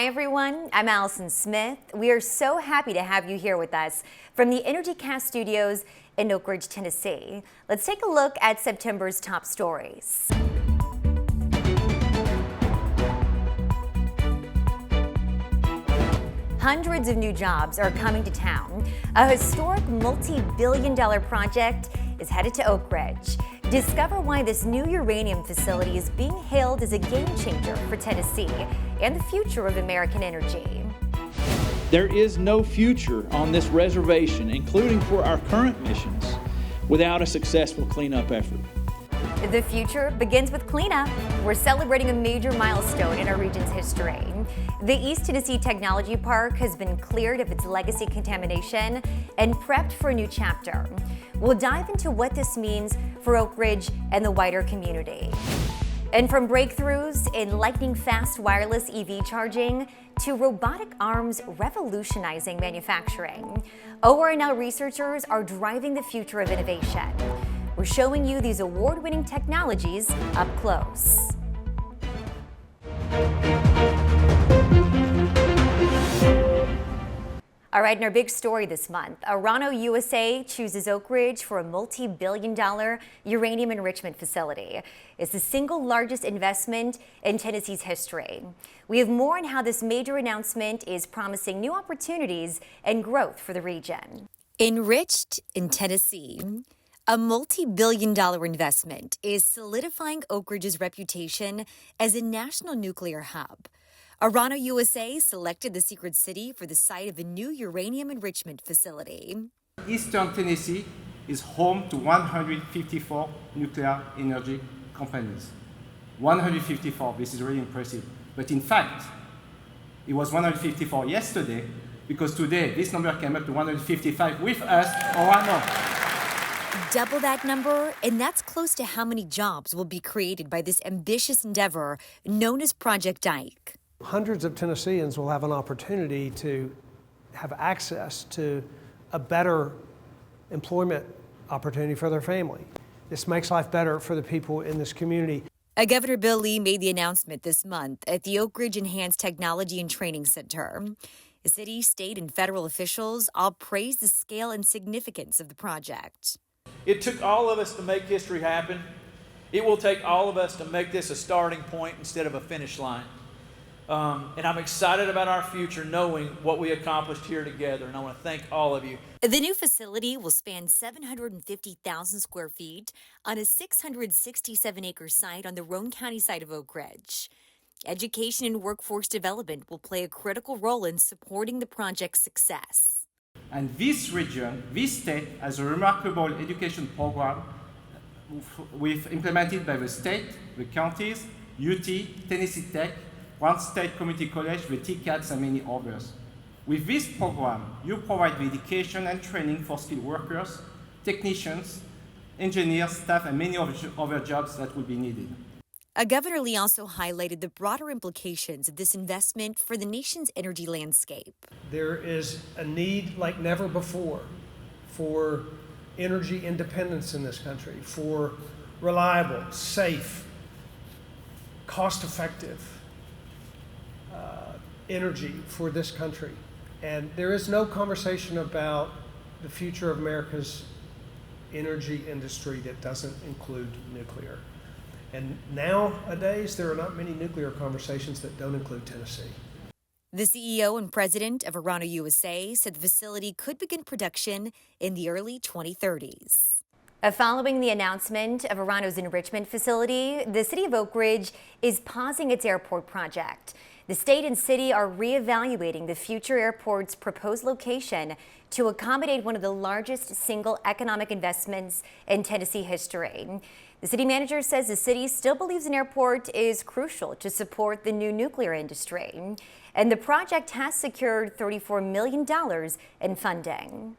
Hi everyone, I'm Allison Smith. We are so happy to have you here with us from the Energycast studios in Oak Ridge, Tennessee. Let's take a look at September's top stories. Hundreds of new jobs are coming to town. A historic multi-billion-dollar project is headed to Oak Ridge. Discover why this new uranium facility is being hailed as a game changer for Tennessee and the future of American energy. There is no future on this reservation, including for our current missions, without a successful cleanup effort. The future begins with cleanup. We're celebrating a major milestone in our region's history. The East Tennessee Technology Park has been cleared of its legacy contamination and prepped for a new chapter. We'll dive into what this means for Oak Ridge and the wider community. And from breakthroughs in lightning-fast wireless EV charging to robotic arms revolutionizing manufacturing, Orano researchers are driving the future of innovation. We're showing you these award-winning technologies up close. All right, in our big story this month, Orano USA chooses Oak Ridge for a multi-billion-dollar uranium enrichment facility. It's the single largest investment in Tennessee's history. We have more on how this major announcement is promising new opportunities and growth for the region. Enriched in Tennessee. A multi-billion-dollar investment is solidifying Oak Ridge's reputation as a national nuclear hub. Orano USA selected the secret city for the site of a new uranium enrichment facility. Eastern Tennessee is home to 154 nuclear energy companies. 154, this is really impressive. But in fact, it was 154 yesterday, because today this number came up to 155 with us, Orano. Double that number, and that's close to how many jobs will be created by this ambitious endeavor known as Project Ike. Hundreds of Tennesseans will have an opportunity to have access to a better employment opportunity for their family. This makes life better for the people in this community. Governor Bill Lee made the announcement this month at the Oak Ridge Enhanced Technology and Training Center. The city, state, and federal officials all praised the scale and significance of the project. It took all of us to make history happen. It will take all of us to make this a starting point instead of a finish line. And I'm excited about our future, knowing what we accomplished here together, and I want to thank all of you. The new facility will span 750,000 square feet on a 667-acre site on the Roane County side of Oak Ridge. Education and workforce development will play a critical role in supporting the project's success. And this region, this state, has a remarkable education program we've implemented by the state, the counties, UT, Tennessee Tech, One State Community College, the TCATs, and many others. With this program, you provide the education and training for skilled workers, technicians, engineers, staff, and many other jobs that will be needed. Governor Lee also highlighted the broader implications of this investment for the nation's energy landscape. There is a need like never before for energy independence in this country, for reliable, safe, cost-effective energy for this country. And there is no conversation about the future of America's energy industry that doesn't include nuclear. And nowadays, there are not many nuclear conversations that don't include Tennessee. The CEO and president of Orano USA said the facility could begin production in the early 2030s. Following the announcement of Orano's enrichment facility, the city of Oak Ridge is pausing its airport project. The state and city are reevaluating the future airport's proposed location to accommodate one of the largest single economic investments in Tennessee history. The city manager says the city still believes an airport is crucial to support the new nuclear industry, and the project has secured $34 million in funding.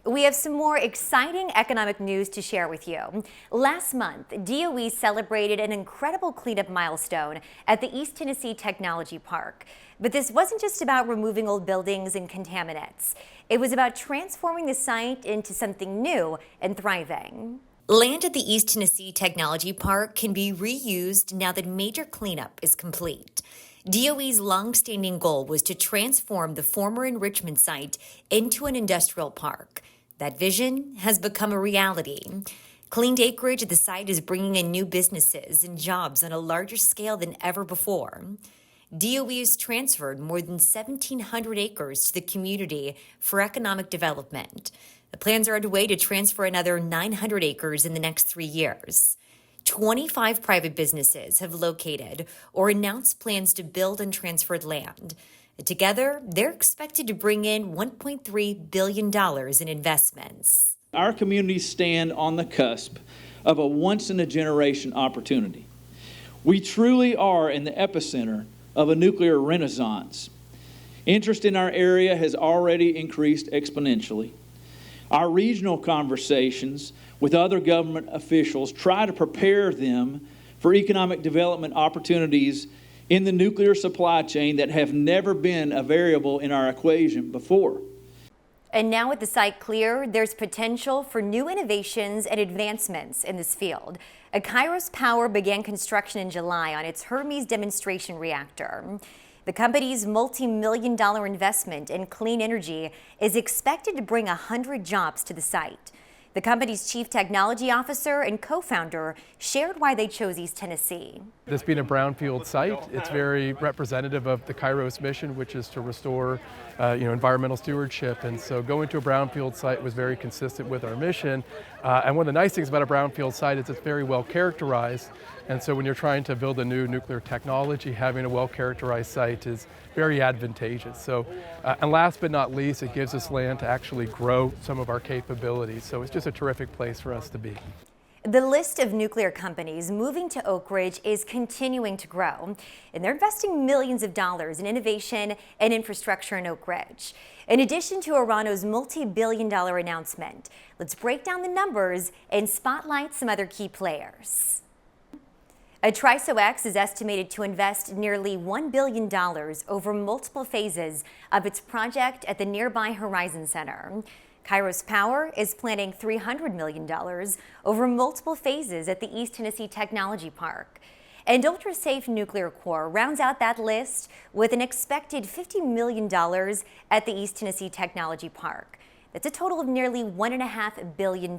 We have some more exciting economic news to share with you. Last month, DOE celebrated an incredible cleanup milestone at the East Tennessee Technology Park. But this wasn't just about removing old buildings and contaminants. It was about transforming the site into something new and thriving. Land at the East Tennessee Technology Park can be reused now that major cleanup is complete. DOE's longstanding goal was to transform the former enrichment site into an industrial park. That vision has become a reality. Cleaned acreage at the site is bringing in new businesses and jobs on a larger scale than ever before. DOE has transferred more than 1,700 acres to the community for economic development. The plans are underway to transfer another 900 acres in the next 3 years. 25 private businesses have located or announced plans to build on transferred land. Together, they're expected to bring in $1.3 billion in investments. Our communities stand on the cusp of a once-in-a-generation opportunity. We truly are in the epicenter of a nuclear renaissance. Interest in our area has already increased exponentially. Our regional conversations with other government officials try to prepare them for economic development opportunities in the nuclear supply chain that have never been a variable in our equation before. And now with the site clear, there's potential for new innovations and advancements in this field. Kairos Power began construction in July on its Hermes demonstration reactor. The company's multi-million-dollar investment in clean energy is expected to bring 100 jobs to the site. The company's chief technology officer and co-founder shared why they chose East Tennessee. This being a brownfield site, it's very representative of the Kairos mission, which is to restore environmental stewardship. And so going to a brownfield site was very consistent with our mission. And one of the nice things about a brownfield site is it's very well characterized. And so when you're trying to build a new nuclear technology, having a well-characterized site is very advantageous. So, and last but not least, it gives us land to actually grow some of our capabilities. So it's just a terrific place for us to be. The list of nuclear companies moving to Oak Ridge is continuing to grow, and they're investing millions of dollars in innovation and infrastructure in Oak Ridge. In addition to Orano's multi-billion-dollar announcement, let's break down the numbers and spotlight some other key players. TriSoX is estimated to invest nearly $1 billion over multiple phases of its project at the nearby Horizon Center. Kairos Power is planning $300 million over multiple phases at the East Tennessee Technology Park. And UltraSafe Nuclear Corp rounds out that list with an expected $50 million at the East Tennessee Technology Park. That's a total of nearly $1.5 billion.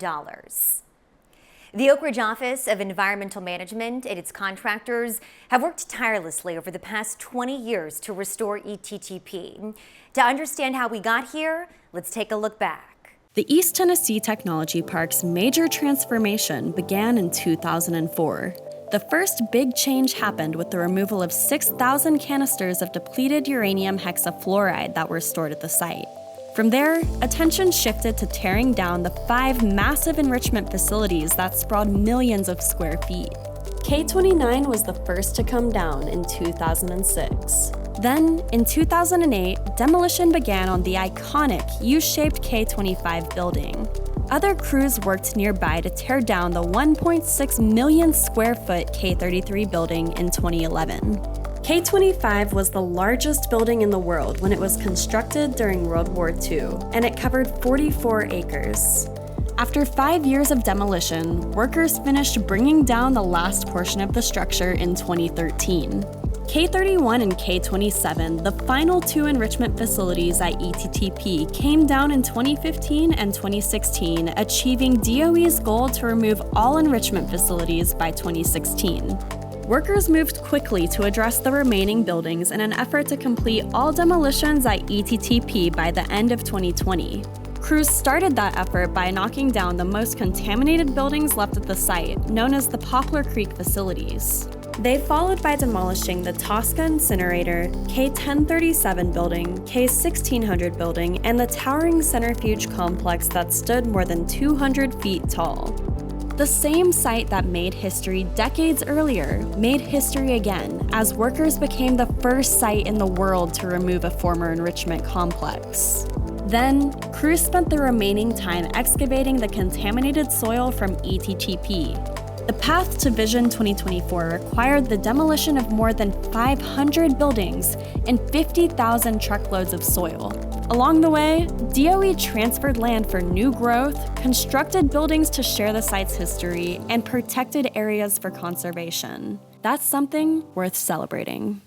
The Oak Ridge Office of Environmental Management and its contractors have worked tirelessly over the past 20 years to restore ETTP. To understand how we got here, let's take a look back. The East Tennessee Technology Park's major transformation began in 2004. The first big change happened with the removal of 6,000 canisters of depleted uranium hexafluoride that were stored at the site. From there, attention shifted to tearing down the 5 massive enrichment facilities that sprawled millions of square feet. K-29 was the first to come down in 2006. Then, in 2008, demolition began on the iconic U-shaped K-25 building. Other crews worked nearby to tear down the 1.6 million square foot K-33 building in 2011. K-25 was the largest building in the world when it was constructed during World War II, and it covered 44 acres. After 5 years of demolition, workers finished bringing down the last portion of the structure in 2013. K-31 and K-27, the final 2 enrichment facilities at ETTP, came down in 2015 and 2016, achieving DOE's goal to remove all enrichment facilities by 2016. Workers moved quickly to address the remaining buildings in an effort to complete all demolitions at ETTP by the end of 2020. Crews started that effort by knocking down the most contaminated buildings left at the site, known as the Poplar Creek facilities. They followed by demolishing the Tosca incinerator, K-1037 building, K-1600 building, and the towering centrifuge complex that stood more than 200 feet tall. The same site that made history decades earlier made history again, as workers became the first site in the world to remove a former enrichment complex. Then, crews spent the remaining time excavating the contaminated soil from ETTP. The path to Vision 2024 required the demolition of more than 500 buildings and 50,000 truckloads of soil. Along the way, DOE transferred land for new growth, constructed buildings to share the site's history, and protected areas for conservation. That's something worth celebrating.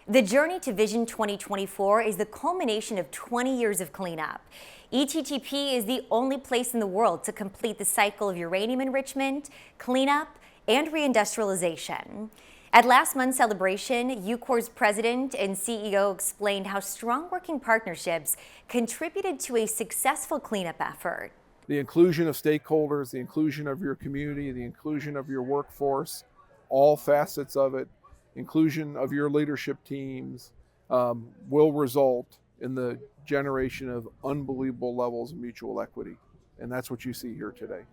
The journey to Vision 2024 is the culmination of 20 years of cleanup. ETTP is the only place in the world to complete the cycle of uranium enrichment, cleanup, and reindustrialization. At last month's celebration, UCOR's president and CEO explained how strong working partnerships contributed to a successful cleanup effort. The inclusion of stakeholders, the inclusion of your community, the inclusion of your workforce, all facets of it, inclusion of your leadership teams will result in the generation of unbelievable levels of mutual equity. And that's what you see here today.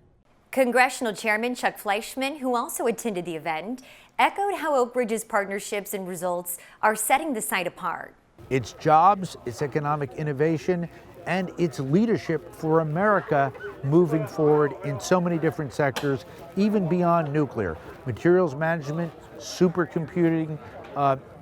Congressional Chairman Chuck Fleischmann, who also attended the event, echoed how Oak Ridge's partnerships and results are setting the site apart. It's jobs, it's economic innovation, and it's leadership for America moving forward in so many different sectors, even beyond nuclear. Materials management, supercomputing,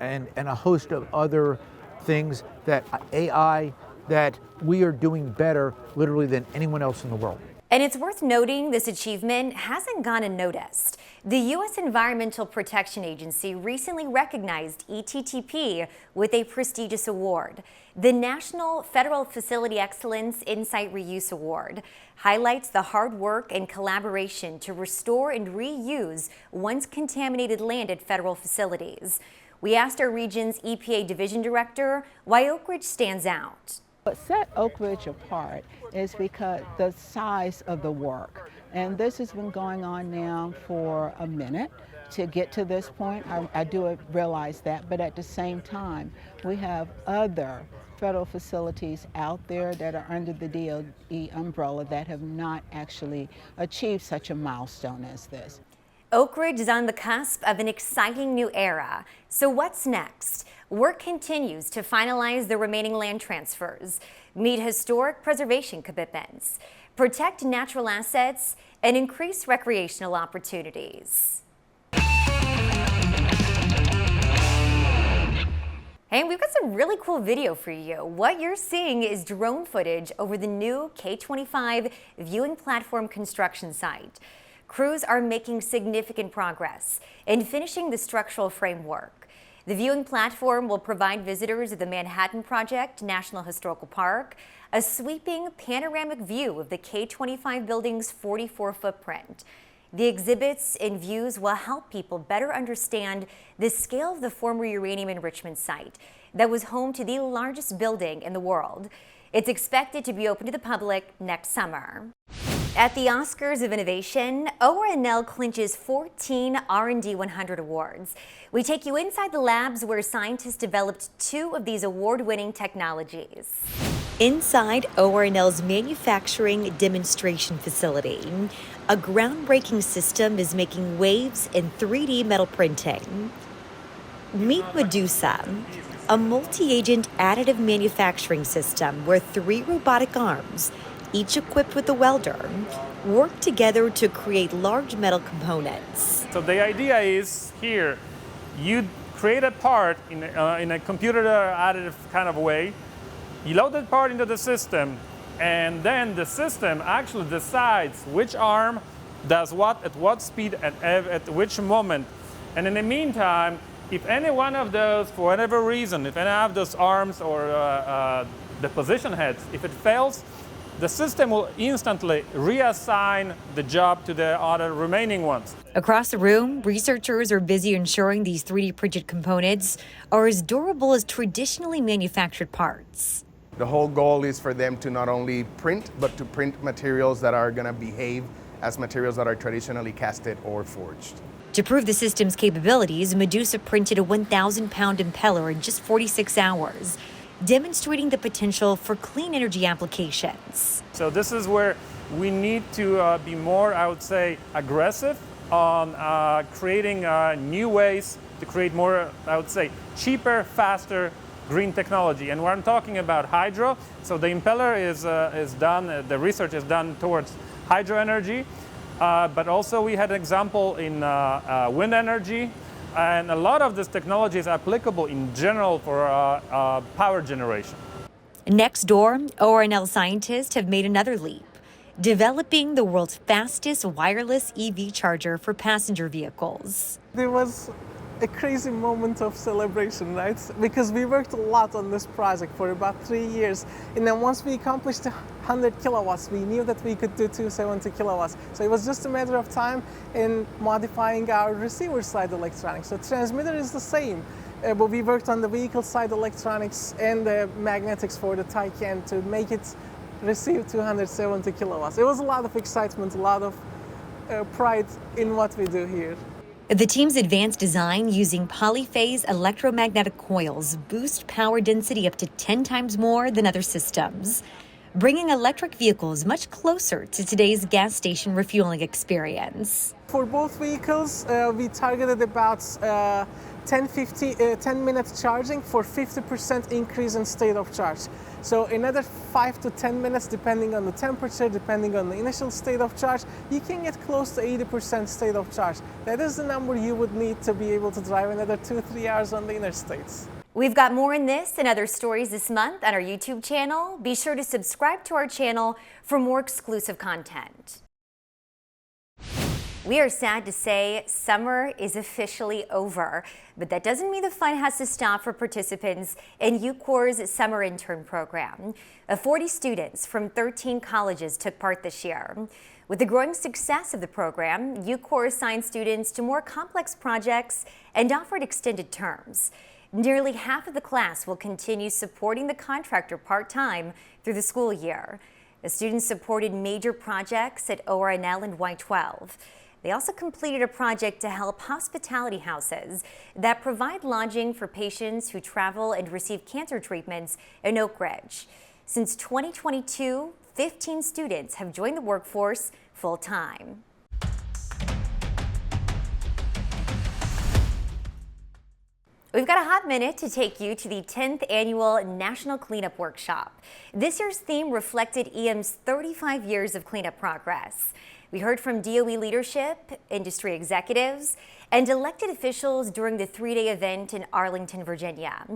and a host of other things that AI, that we are doing better literally than anyone else in the world. And it's worth noting this achievement hasn't gone unnoticed. The U.S. Environmental Protection Agency recently recognized ETTP with a prestigious award. The National Federal Facility Excellence Insight Reuse Award highlights the hard work and collaboration to restore and reuse once contaminated land at federal facilities. We asked our region's EPA Division Director why Oak Ridge stands out. What set Oak Ridge apart is because the size of the work. And this has been going on now for a minute to get to this point. I do realize that, but at the same time, we have other federal facilities out there that are under the DOE umbrella that have not actually achieved such a milestone as this. Oak Ridge is on the cusp of an exciting new era. So what's next? Work continues to finalize the remaining land transfers, meet historic preservation commitments, protect natural assets, and increase recreational opportunities. Hey, we've got some really cool video for you. What you're seeing is drone footage over the new K-25 viewing platform construction site. Crews are making significant progress in finishing the structural framework. The viewing platform will provide visitors of the Manhattan Project National Historical Park a sweeping panoramic view of the K-25 building's 44 footprint. The exhibits and views will help people better understand the scale of the former uranium enrichment site that was home to the largest building in the world. It's expected to be open to the public next summer. At the Oscars of Innovation, Orano clinches 14 R&D 100 awards. We take you inside the labs where scientists developed 2 of these award-winning technologies. Inside Orano's manufacturing demonstration facility, a groundbreaking system is making waves in 3D metal printing. Meet Medusa, a multi-agent additive manufacturing system where 3 robotic arms, each equipped with a welder, work together to create large metal components. So the idea is here, you create a part in a computer additive kind of way, you load that part into the system, and then the system actually decides which arm does what, at what speed, at which moment. And in the meantime, if any one of those, for whatever reason, if any of those arms or the position heads, if it fails, the system will instantly reassign the job to the other remaining ones. Across the room, researchers are busy ensuring these 3D printed components are as durable as traditionally manufactured parts. The whole goal is for them to not only print, but to print materials that are going to behave as materials that are traditionally casted or forged. To prove the system's capabilities, Medusa printed a 1,000-pound impeller in just 46 hours, demonstrating the potential for clean energy applications. So this is where we need to be more, I would say, aggressive on creating new ways to create more, I would say, cheaper, faster, green technology. And when I'm talking about hydro, so the impeller is done, the research is done towards hydro energy, but also we had an example in wind energy, and a lot of this technology is applicable in general for power generation. Next door, Orano scientists have made another leap, developing the world's fastest wireless EV charger for passenger vehicles. There was a crazy moment of celebration, right? Because we worked a lot on this project for about 3 years. And then once we accomplished 100 kilowatts, we knew that we could do 270 kilowatts. So it was just a matter of time in modifying our receiver side electronics. So transmitter is the same, but we worked on the vehicle side electronics and the magnetics for the Taycan to make it receive 270 kilowatts. It was a lot of excitement, a lot of pride in what we do here. The team's advanced design using polyphase electromagnetic coils boost power density up to 10 times more than other systems, bringing electric vehicles much closer to today's gas station refueling experience. For both vehicles, we targeted about 10 minutes charging for 50% increase in state of charge. So another 5 to 10 minutes, depending on the temperature, depending on the initial state of charge, you can get close to 80% state of charge. That is the number you would need to be able to drive another 2-3 hours on the interstates. We've got more in this and other stories this month on our YouTube channel. Be sure to subscribe to our channel for more exclusive content. We are sad to say summer is officially over, but that doesn't mean the fun has to stop for participants in UCOR's summer intern program. 40 students from 13 colleges took part this year. With the growing success of the program, UCOR assigned students to more complex projects and offered extended terms. Nearly half of the class will continue supporting the contractor part-time through the school year. The students supported major projects at Orano and Y12. They also completed a project to help hospitality houses that provide lodging for patients who travel and receive cancer treatments in Oak Ridge. Since 2022, 15 students have joined the workforce full-time. We've got a hot minute to take you to the 10th annual National Cleanup Workshop. This year's theme reflected EM's 35 years of cleanup progress. We heard from DOE leadership, industry executives, and elected officials during the 3-day event in Arlington, Virginia.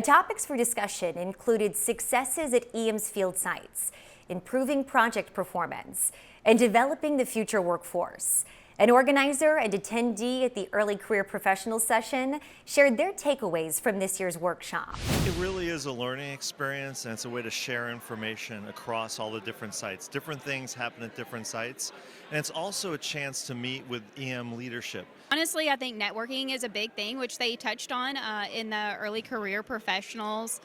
Topics for discussion included successes at EM's field sites, improving project performance, and developing the future workforce. An organizer and attendee at the Early Career Professional session shared their takeaways from this year's workshop. It really is a learning experience, and it's a way to share information across all the different sites. Different things happen at different sites, and it's also a chance to meet with EM leadership. Honestly, I think networking is a big thing, which they touched on in the Early Career Professionals.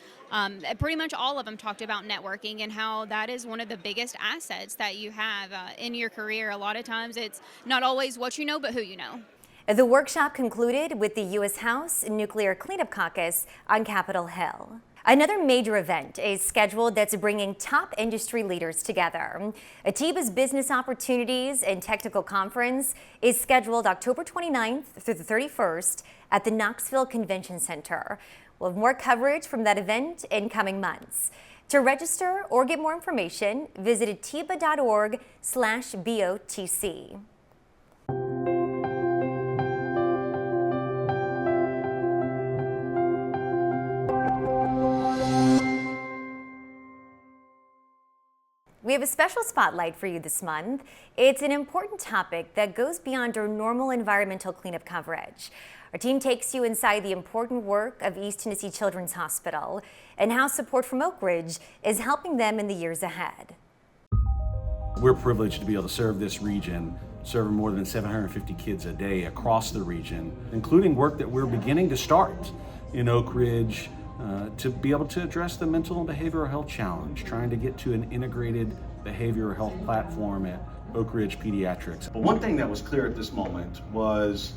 Pretty much all of them talked about networking and how that is one of the biggest assets that you have in your career. A lot of times it's not always what you know, but who you know. The workshop concluded with the U.S. House Nuclear Cleanup Caucus on Capitol Hill. Another major event is scheduled that's bringing top industry leaders together. ATIBA's Business Opportunities and Technical Conference is scheduled October 29th through the 31st at the Knoxville Convention Center. We'll have more coverage from that event in coming months. To register or get more information, visit atiba.org/BOTC. We have a special spotlight for you this month. It's an important topic that goes beyond our normal environmental cleanup coverage. Our team takes you inside the important work of East Tennessee Children's Hospital and how support from Oak Ridge is helping them in the years ahead. We're privileged to be able to serve this region, serving more than 750 kids a day across the region, including work that we're beginning to start in Oak Ridge, to be able to address the mental and behavioral health challenge, trying to get to an integrated behavioral health platform at Oak Ridge Pediatrics. But one thing that was clear at this moment was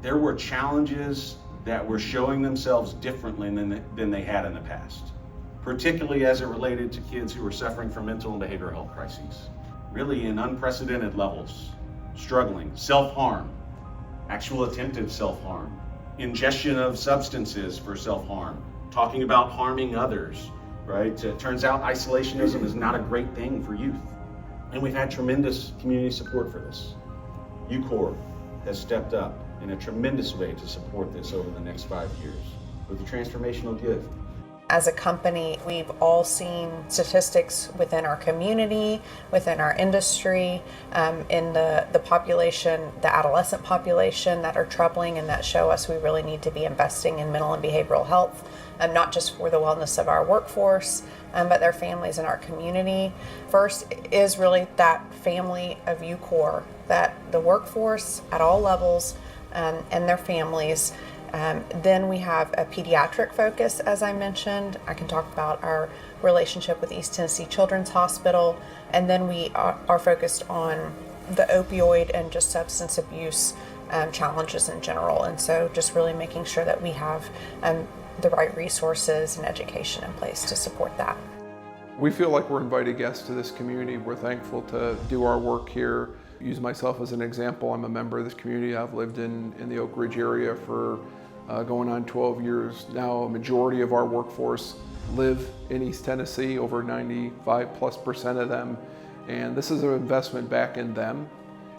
there were challenges that were showing themselves differently than they had in the past, particularly as it related to kids who were suffering from mental and behavioral health crises, really in unprecedented levels, struggling, self-harm, actual attempted self-harm, ingestion of substances for self-harm, talking about harming others, right? It turns out isolationism is not a great thing for youth. And we've had tremendous community support for this. UCOR has stepped up in a tremendous way to support this over the next 5 years with a transformational gift. As a company, we've all seen statistics within our community, within our industry, in the population, the adolescent population, that are troubling and that show us we really need to be investing in mental and behavioral health, not just for the wellness of our workforce, but their families and our community. First is really that family of UCOR, that the workforce at all levels and their families. Then we have a pediatric focus, as I mentioned. I can talk about our relationship with East Tennessee Children's Hospital. And then we are focused on the opioid and just substance abuse challenges in general. And so just really making sure that we have the right resources and education in place to support that. We feel like we're invited guests to this community. We're thankful to do our work here. Use myself as an example. I'm a member of this community. I've lived in the Oak Ridge area for going on 12 years now. A majority of our workforce live in East Tennessee, over 95+% of them. And this is an investment back in them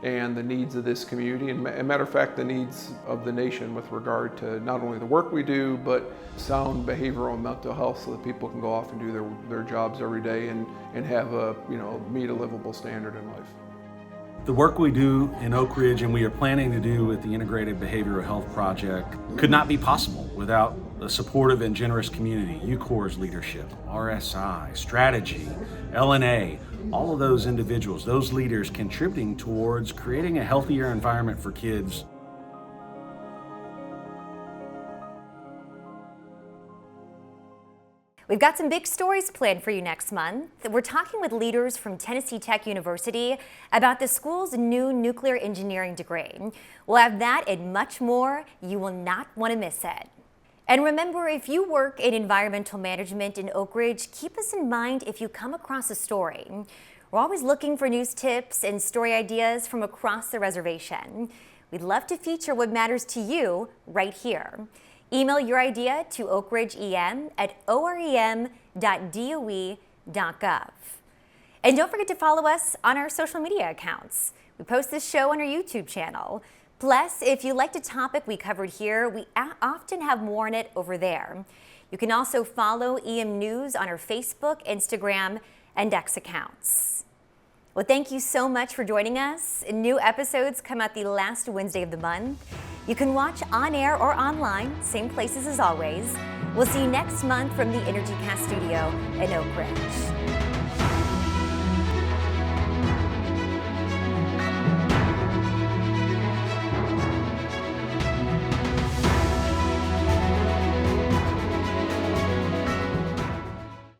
and the needs of this community, and a matter of fact, the needs of the nation with regard to not only the work we do, but sound behavioral and mental health so that people can go off and do their jobs every day and have meet a livable standard in life. The work we do in Oak Ridge and we are planning to do with the Integrated Behavioral Health Project could not be possible without a supportive and generous community, UCOR's leadership, RSI, strategy, LNA, all of those individuals, those leaders contributing towards creating a healthier environment for kids. We've got some big stories planned for you next month. We're talking with leaders from Tennessee Tech University about the school's new nuclear engineering degree. We'll have that and much more. You will not want to miss it. And remember, if you work in environmental management in Oak Ridge, keep us in mind if you come across a story. We're always looking for news tips and story ideas from across the reservation. We'd love to feature what matters to you right here. Email your idea to oakridgeem@orem.doe.gov. And don't forget to follow us on our social media accounts. We post this show on our YouTube channel. Plus, if you liked a topic we covered here, we often have more on it over there. You can also follow EM News on our Facebook, Instagram, and X accounts. Well, thank you so much for joining us. New episodes come out the last Wednesday of the month. You can watch on air or online, same places as always. We'll see you next month from the Energycast studio in Oak Ridge.